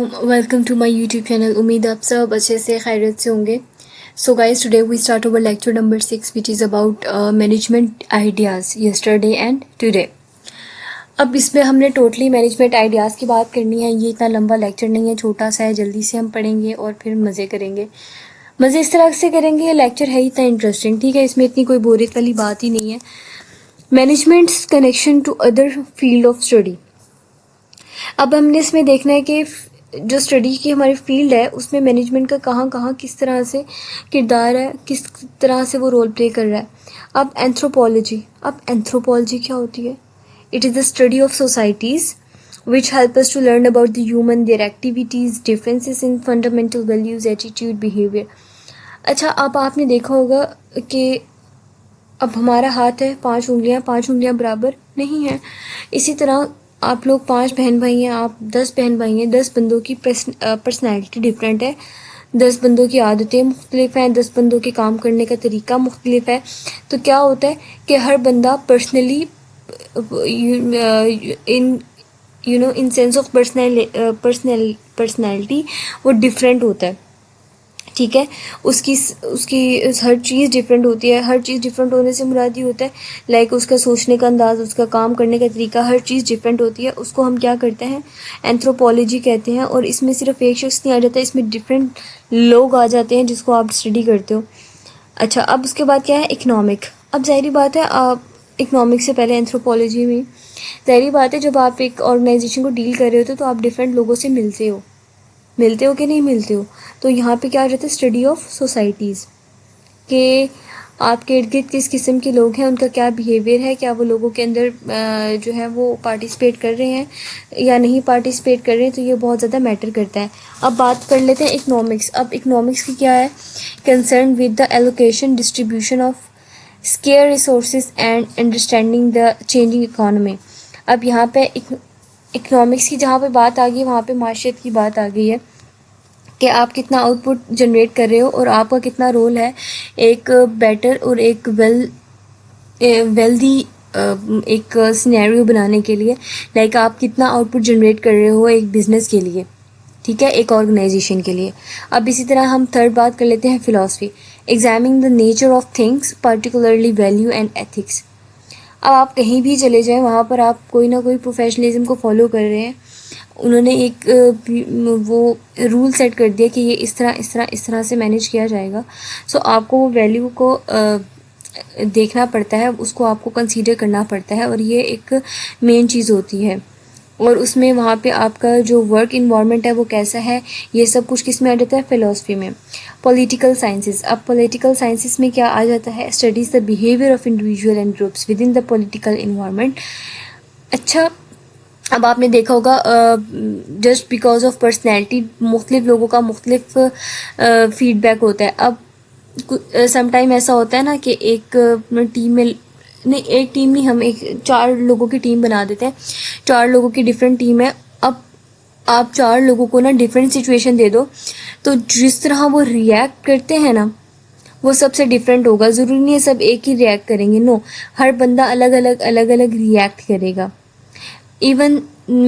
Welcome to my YouTube channel. उम्मीद आप सब अच्छे से खैरियत से होंगे. So guys, today we start our lecture number 6 which is about management ideas yesterday and today. अब इसमें हमने टोटली मैनेजमेंट आइडियाज़ की बात करनी है. ये इतना लंबा लेक्चर नहीं है, छोटा सा है. जल्दी से हम पढ़ेंगे और फिर मज़े करेंगे. मज़े इस तरह से करेंगे, ये लेक्चर है ही इतना इंटरेस्टिंग. ठीक है, इसमें इतनी कोई बोरियत वाली बात ही नहीं है. Management's connection to other field of study. अब हमने इसमें देखना है कि जो स्टडी की हमारी फील्ड है उसमें मैनेजमेंट का कहाँ कहाँ किस तरह से किरदार है, किस तरह से वो रोल प्ले कर रहा है. अब एंथ्रोपोलॉजी क्या होती है? It is the study of societies which help us to learn about the human, their activities, differences in fundamental values, attitude, behavior. अच्छा, अब आपने देखा होगा कि अब हमारा हाथ है, 5 उंगलियां बराबर नहीं हैं. इसी तरह आप लोग 5 बहन भाई हैं, आप 10 बहन भाई हैं. 10 बंदों की पर्सनैलिटी डिफरेंट है, 10 बंदों की आदतें मुख्तलिफ हैं, 10 बंदों के काम करने का तरीका मुख्तलिफ है. तो क्या होता है कि हर बंदा personally in sense of personality वो डिफरेंट होता है. ठीक है, उसकी हर चीज़ डिफरेंट होती है. हर चीज़ डिफरेंट होने से मुराद ये होता है लाइक उसका सोचने का अंदाज़, उसका काम करने का तरीका, हर चीज़ डिफरेंट होती है. उसको हम क्या करते हैं, एंथ्रोपोलॉजी कहते हैं. और इसमें सिर्फ एक शख्स नहीं आ जाता, इसमें डिफरेंट लोग आ जाते हैं जिसको आप स्टडी करते हो. अच्छा, अब उसके बाद क्या है, इकनॉमिक. अब ज़ाहिरी बात है, आप इकनॉमिक से पहले एंथ्रोपोलॉजी में ज़ाहिरी बात है, जब आप एक ऑर्गेनाइजेशन को डील कर रहे होते हो तो आप डिफरेंट लोगों से मिलते हो कि नहीं मिलते हो. तो यहाँ पे क्या आ जाता है, स्टडी ऑफ सोसाइटीज़ के आपके इर्द गिर्द किस किस्म के लोग हैं, उनका क्या बिहेवियर है, क्या वो लोगों के अंदर जो है वो पार्टिसिपेट कर रहे हैं या नहीं पार्टिसिपेट कर रहे हैं. तो ये बहुत ज़्यादा मैटर करता है. अब बात कर लेते हैं इकनॉमिक्स. अब इकनॉमिक्स की क्या है, concern with the allocation distribution of square resources and understanding the changing economy. अब यहाँ पे इकनॉमिक्स की जहाँ पे बात आ गई, वहाँ पे माशियत की बात आ गई है कि आप कितना आउटपुट जनरेट कर रहे हो और आपका कितना रोल है एक बेटर और एक वेल्दी एक सिनेरियो बनाने के लिए. लाइक आप कितना आउटपुट जनरेट कर रहे हो एक बिज़नेस के लिए, ठीक है, एक ऑर्गेनाइजेशन के लिए. अब इसी तरह हम थर्ड बात कर लेते हैं philosophy. Examining the nature of things, particularly value and ethics. अब आप कहीं भी चले जाएं, वहाँ पर आप कोई ना कोई प्रोफेशनलिज्म को फॉलो कर रहे हैं. उन्होंने एक वो रूल सेट कर दिया कि ये इस तरह से मैनेज किया जाएगा. सो आपको वो वैल्यू को देखना पड़ता है, उसको आपको कंसीडर करना पड़ता है, और ये एक मेन चीज़ होती है. और उसमें वहाँ पे आपका जो वर्क इन्वायरमेंट है वो कैसा है, ये सब कुछ किस में आ जाता है, फ़िलासफ़ी में. Political sciences. अब पॉलिटिकल साइंसेस में क्या आ जाता है, studies the behaviour of individual and groups with in the political environment. अच्छा, अब आपने देखा होगा जस्ट बिकॉज ऑफ पर्सनैलिटी मुख्तलिफ लोगों का मुख्तलिफ फीडबैक होता है. अब समटाइम ऐसा होता है ना कि एक टीम में नहीं, एक टीम नहीं, हम एक 4 लोगों की टीम बना देते हैं. 4 लोगों की डिफरेंट टीम है. अब आप 4 लोगों को ना डिफरेंट सिचुएशन दे दो, तो जिस तरह वो रिएक्ट करते हैं ना वो सबसे डिफरेंट होगा. ज़रूरी नहीं है सब एक ही रिएक्ट करेंगे, नो, हर बंदा अलग अलग रिएक्ट करेगा. Even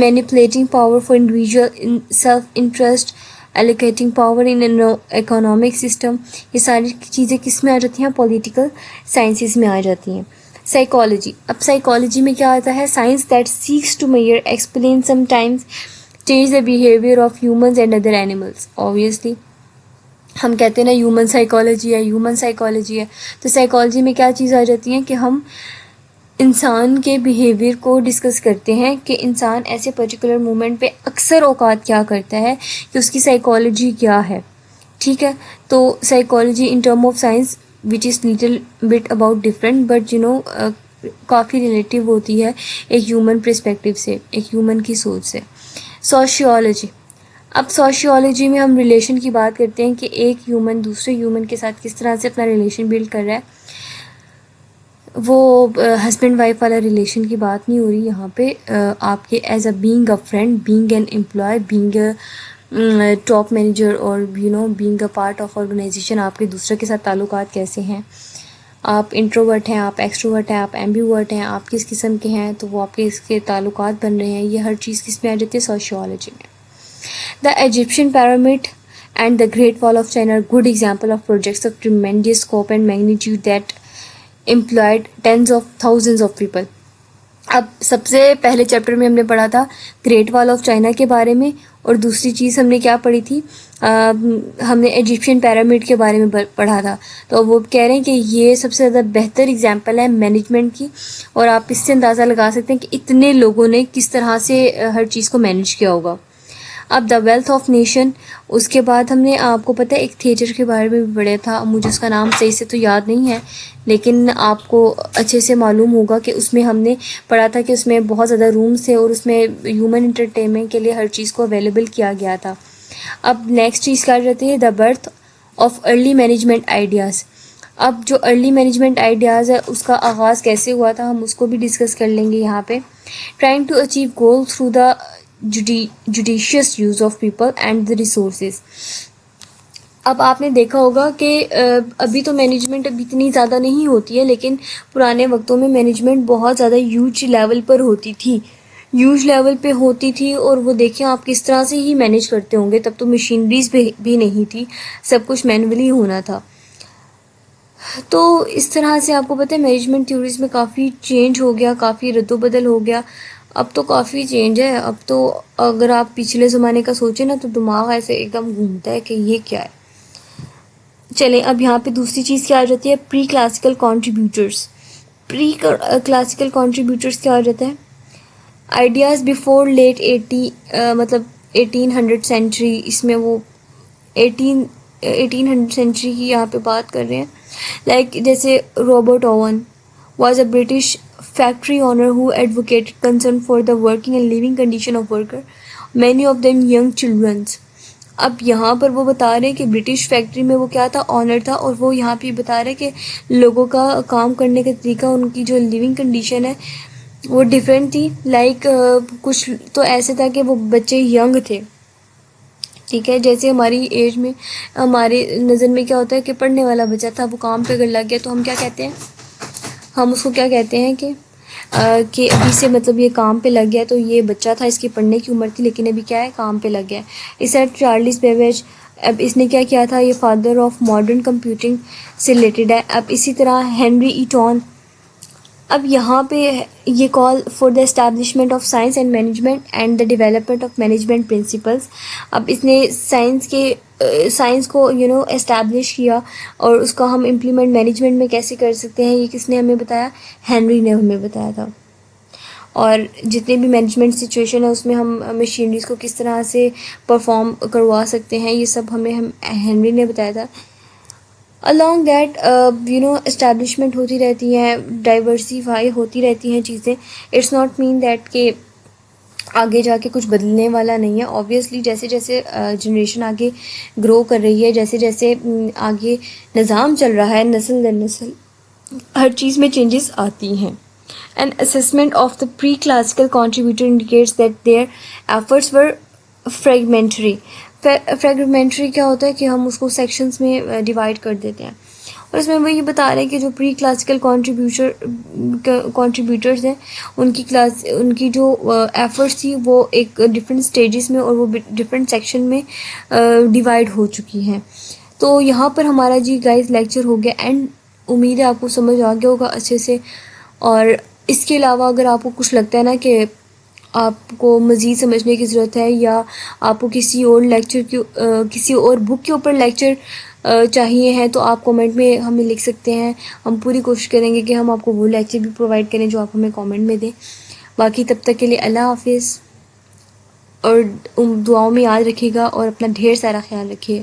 manipulating power for individual in self-interest, allocating power in an economic system, ये सारी चीज़ें किस में आ जाती हैं, पॉलिटिकल साइंसेस में आ जाती हैं. साइकोलॉजी. अब साइकोलॉजी में क्या आता है, science that seeks to measure, explain, sometimes change the behaviour of humans and other animals. Obviously हम कहते हैं ना ह्यूमन साइकोलॉजी है. तो साइकोलॉजी में क्या चीज़ आ जाती है कि हम इंसान के बिहेवियर को डिस्कस करते हैं कि इंसान ऐसे पर्टिकुलर मोमेंट पे अक्सर औकात क्या करता है, कि उसकी साइकोलॉजी क्या है. ठीक है, तो psychology in term of science which is little bit about different, but you know काफ़ी रिलेटिव होती है एक ह्यूमन पर्सपेक्टिव से, एक ह्यूमन की सोच से. सोशियोलॉजी. अब सोशियोलॉजी में हम रिलेशन की बात करते हैं कि एक ह्यूमन दूसरे ह्यूमन के साथ किस तरह से अपना रिलेशन बिल्ड कर रहा है. वो हस्बैंड वाइफ वाला रिलेशन की बात नहीं हो रही यहाँ पे. आपके as a being a friend, being an employ, being a top manager, और you know being a part of organisation, आपके दूसरे के साथ ताल्लुकात कैसे हैं. आप इंट्रोवर्ट हैं, आप एक्सट्रोवर्ट हैं, आप एम्बीवर्ट हैं, आप किस किस्म के हैं, तो वो आपके इसके ताल्लुकात बन रहे हैं. ये हर चीज़ किस में आ जाती है, सोशियोलॉजी में. The Egyptian pyramid and the Great Wall of China are good example of projects of tremendous scope and magnitude that employed tens of thousands of people. اب سب سے پہلے چیپٹر میں ہم نے پڑھا تھا گریٹ وال آف چائنا کے بارے میں، اور دوسری چیز ہم نے کیا پڑھی تھی، ہم نے ایجپشین پیرامڈ کے بارے میں پڑھا تھا. تو وہ کہہ رہے ہیں کہ یہ سب سے زیادہ بہتر اگزامپل ہے مینجمنٹ کی، اور آپ اس سے اندازہ لگا سکتے ہیں کہ اتنے لوگوں نے کس طرح سے ہر چیز کو مینیج کیا ہوگا. اب دا ویلتھ آف نیشن، اس کے بعد ہم نے آپ کو پتہ ہے ایک تھیٹر کے بارے میں بھی پڑھا تھا، مجھے اس کا نام صحیح سے تو یاد نہیں ہے لیکن آپ کو اچھے سے معلوم ہوگا کہ اس میں ہم نے پڑھا تھا کہ اس میں بہت زیادہ رومز تھے اور اس میں ہیومن انٹرٹینمنٹ کے لیے ہر چیز کو اویلیبل کیا گیا تھا. اب نیکسٹ چیز کیا جاتی ہے the birth of early management ideas. اب جو ارلی مینجمنٹ آئیڈیاز ہے اس کا آغاز کیسے ہوا تھا ہم اس کو بھی ڈسکس کر لیں گے یہاں پہ. Trying to achieve goal through the judicious use of people and the resources. اب آپ نے دیکھا ہوگا کہ ابھی تو مینجمنٹ ابھی اتنی زیادہ نہیں ہوتی ہے، لیکن پرانے وقتوں میں مینجمنٹ بہت زیادہ ہیوج لیول پر ہوتی تھی، اور وہ دیکھیں آپ کس طرح سے ہی مینیج کرتے ہوں گے. تب تو مشینریز بھی نہیں تھی، سب کچھ مینولی ہونا تھا. تو اس طرح سے آپ کو پتہ ہے مینجمنٹ تھیوریز میں کافی چینج ہو گیا، کافی رد و بدل ہو گیا. اب تو کافی چینج ہے. اب تو اگر آپ پچھلے زمانے کا سوچیں نا تو دماغ ایسے ایک دم گھومتا ہے کہ یہ کیا ہے. چلیں اب یہاں پہ دوسری چیز کیا آ جاتی ہے، pre classical contributors. Pre classical contributors کیا آ جاتا ہے، آئیڈیاز بیفور لیٹ 1800 سینچری. اس میں وہ 1800 سینچری کی یہاں پہ بات کر رہے ہیں. لائک جیسے Robert Owen was a British factory owner who advocated concern for the working and living condition of worker many of them young childrens. اب یہاں پر وہ بتا رہے ہیں کہ برٹش فیکٹری میں وہ کیا تھا، آنر تھا، اور وہ یہاں پہ بتا رہے کہ لوگوں کا کام کرنے کا طریقہ، ان کی جو لیونگ کنڈیشن ہے وہ ڈیفرنٹ تھی. لائک کچھ تو ایسے تھا کہ وہ بچے ینگ تھے، ٹھیک ہے. جیسے ہماری ایج میں ہمارے نظر میں کیا ہوتا ہے کہ پڑھنے والا بچہ تھا، وہ کام پہ اگر لگ گیا تو ہم کیا کہتے ہیں، ہم اس کو کیا کہتے ہیں کہ ابھی سے مطلب یہ کام پہ لگ گیا، تو یہ بچہ تھا، اس کی پڑھنے کی عمر تھی لیکن ابھی کیا ہے کام پہ لگ گیا. اس طرح چارلس بیبیج، اب اس نے کیا کیا تھا، یہ فادر آف ماڈرن کمپیوٹنگ سے ریلیٹڈ ہے. اب اسی طرح ہینری ایٹون، اب یہاں پہ یہ call for the establishment of science and management and the development of management principles. اب اس نے سائنس کو اسٹیبلش کیا اور اس کو ہم امپلیمنٹ مینجمنٹ میں کیسے کر سکتے ہیں، یہ کس نے ہمیں بتایا، ہینری نے ہمیں بتایا تھا. اور جتنے بھی مینجمنٹ سچویشن ہے اس میں ہم مشینریز کو کس طرح سے پرفارم کروا سکتے ہیں، یہ سب ہمیں ہینری نے بتایا تھا. along that اسٹیبلشمنٹ ہوتی رہتی ہیں، ڈائیورسیفائی ہوتی رہتی ہیں چیزیں. اٹس ناٹ مین دیٹ کہ آگے جا کے کچھ بدلنے والا نہیں ہے. آبویسلی جیسے جیسے جنریشن آگے گرو کر رہی ہے، جیسے جیسے آگے نظام چل رہا ہے، نسل در نسل ہر چیز میں چینجز آتی ہیں. An assessment of the pre-classical contributor indicates that their efforts were fragmentary. Fragmentary کیا ہوتا ہے کہ ہم اس کو سیکشنز میں ڈیوائڈ کر دیتے ہیں، اور اس میں وہ یہ بتا رہے ہیں کہ جو پری کلاسیکل کانٹریبیوٹرز ہیں ان کی جو ایفرٹس تھی وہ ایک ڈفرینٹ سٹیجز میں اور وہ ڈفرینٹ سیکشن میں ڈیوائڈ ہو چکی ہیں. تو یہاں پر ہمارا جی گائز لیکچر ہو گیا اینڈ امید ہے آپ کو سمجھ آ گیا ہوگا اچھے سے. اور اس کے علاوہ اگر آپ کو کچھ لگتا ہے نا کہ آپ کو مزید سمجھنے کی ضرورت ہے، یا آپ کو کسی اور کسی اور بک کے اوپر لیکچر چاہیے ہیں، تو آپ کومنٹ میں ہمیں لکھ سکتے ہیں. ہم پوری کوشش کریں گے کہ ہم آپ کو وہ لیکچر بھی پرووائڈ کریں جو آپ ہمیں کامنٹ میں دیں. باقی تب تک کے لیے اللہ حافظ، اور دعاؤں میں یاد رکھیے گا اور اپنا ڈھیر سارا خیال رکھیے.